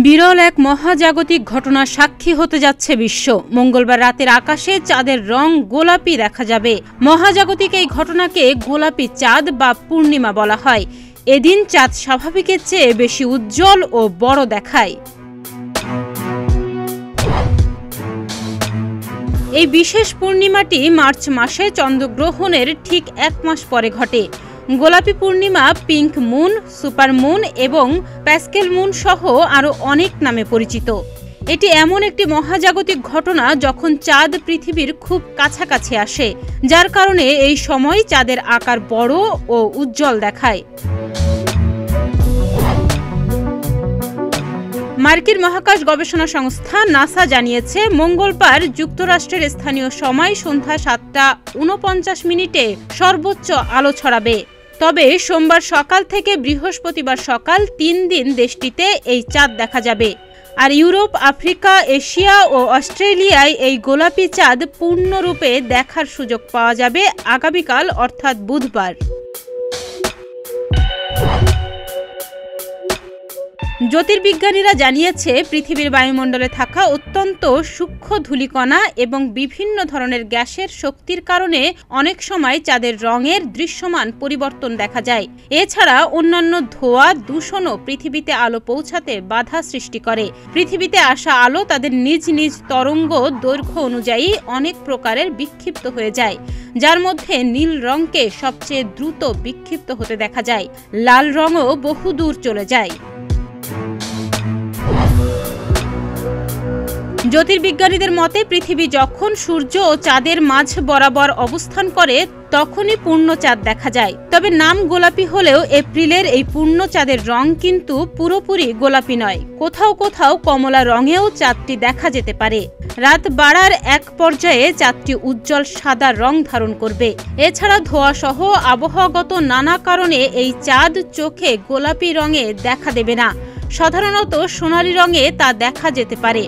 বিরল এক মহাজাগতিক ঘটনার সাক্ষী হতে যাচ্ছে বিশ্ব। মঙ্গলবার রাতের আকাশে চাঁদের রং গোলাপি দেখা যাবে। মহাজাগতিক এই ঘটনাকে গোলাপি চাঁদ বা পূর্ণিমা বলা হয়। এদিন চাঁদ স্বাভাবিকের চেয়ে বেশি উজ্জ্বল ও বড় দেখায়। এই বিশেষ পূর্ণিমাটি মার্চ মাসে চন্দ্রগ্রহণের ঠিক এক মাস পরে ঘটে। গোলাপি পূর্ণিমা, পিঙ্ক মুন, সুপার মুন এবং প্যাসকেল মুন সহ আরও অনেক নামে পরিচিত। এটি এমন একটি মহাজাগতিক ঘটনা যখন চাঁদ পৃথিবীর খুব কাছাকাছি আসে, যার কারণে এই সময় চাঁদের আকার বড় ও উজ্জ্বল দেখায়। মার্কিন মহাকাশ গবেষণা সংস্থা নাসা জানিয়েছে, মঙ্গলবার যুক্তরাষ্ট্রের স্থানীয় সময় সন্ধ্যা ৭টা ৪৯ আলো ছড়াবে। তবে সোমবার সকাল থেকে বৃহস্পতিবার সকাল ৩ দিন দেশটিতে এই চাঁদ দেখা যাবে। আর ইউরোপ, আফ্রিকা, এশিয়া ও অস্ট্রেলিয়ায় এই গোলাপি চাঁদ পূর্ণরূপে দেখার সুযোগ পাওয়া যাবে আগামীকাল অর্থাৎ বুধবার। জ্যোতির্বিজ্ঞানীরা জানিয়েছে, পৃথিবীর বায়ুমণ্ডলে থাকা অত্যন্ত সূক্ষ্ম ধূলিকণা এবং বিভিন্ন ধরনের গ্যাসের শক্তির কারণে অনেক সময় চাঁদের রঙের দৃশ্যমান পরিবর্তন দেখা যায়। এছাড়া অন্যান্য ধোঁয়া, দূষণও পৃথিবীতে আলো পৌঁছাতে বাধা সৃষ্টি করে। পৃথিবীতে আসা আলো তাদের নিজ নিজ তরঙ্গ দৈর্ঘ্য অনুযায়ী অনেক প্রকারের বিক্ষিপ্ত হয়ে যায়, যার মধ্যে নীল রঙকে সবচেয়ে দ্রুত বিক্ষিপ্ত হতে দেখা যায়। লাল রঙও বহু দূর চলে যায়। জ্যোতির্বিজ্ঞানীদের মতে, পৃথিবী যখন সূর্য ও চাঁদের মাঝ বরাবর অবস্থান করে তখনই পূর্ণ চাঁদ দেখা যায়। তবে নাম গোলাপি হলেও এপ্রিলের এই পূর্ণ চাঁদের রং কিন্তু পুরোপুরি গোলাপি নয়। কোথাও কোথাও কমলা রঙেও চাঁদটি দেখা যেতে পারে। রাত বাড়ার এক পর্যায়ে চাঁদটি উজ্জ্বল সাদা রং ধারণ করবে। এছাড়া ধোঁয়াসহ আবহাওয়াগত নানা কারণে এই চাঁদ চোখে গোলাপি রঙে দেখা দেবে না। সাধারণত সোনালী রঙে তা দেখা যেতে পারে।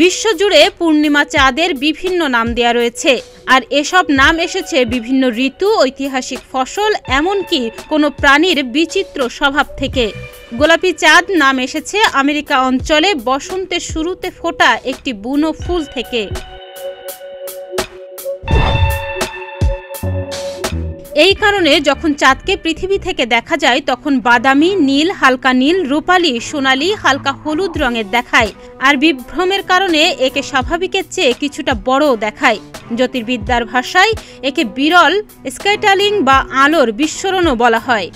বিশ্বজুড়ে পূর্ণিমা চাঁদের বিভিন্ন নাম দেয়া রয়েছে, আর এসব নাম এসেছে বিভিন্ন ঋতু, ঐতিহাসিক ফসল, এমনকি কোনো প্রাণীর বিচিত্র স্বভাব থেকে। গোলাপি চাঁদ নাম এসেছে আমেরিকা অঞ্চলে বসন্তের শুরুতে ফোটা একটি বুনো ফুল থেকে। এই কারণে যখন চাঁদকে পৃথিবী থেকে দেখা যায় তখন বাদামি, নীল, হালকা নীল, রূপালী, সোনালী, হালকা হলুদ রঙের দেখায়। আর বিভ্রমের কারণে একে স্বাভাবিকের চেয়ে কিছুটা বড় দেখায়। জ্যোতির্বিদ্যার ভাষায় একে বিরল স্কাইটালিং বা আলোর বিস্ফোরণও বলা হয়।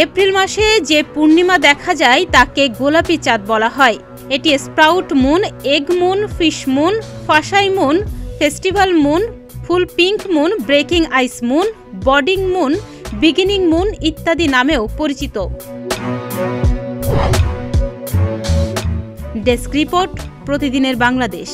এপ্রিল মাসে যে পূর্ণিমা দেখা যায় তাকে গোলাপি চাঁদ বলা হয়। এটি sprout moon, egg moon, fish moon, Paschal moon, festival moon, full pink moon, breaking ice moon, budding moon, beginning moon ইত্যাদি নামেও পরিচিত। ডেস্ক রিপোর্ট, প্রতিদিনের বাংলাদেশ।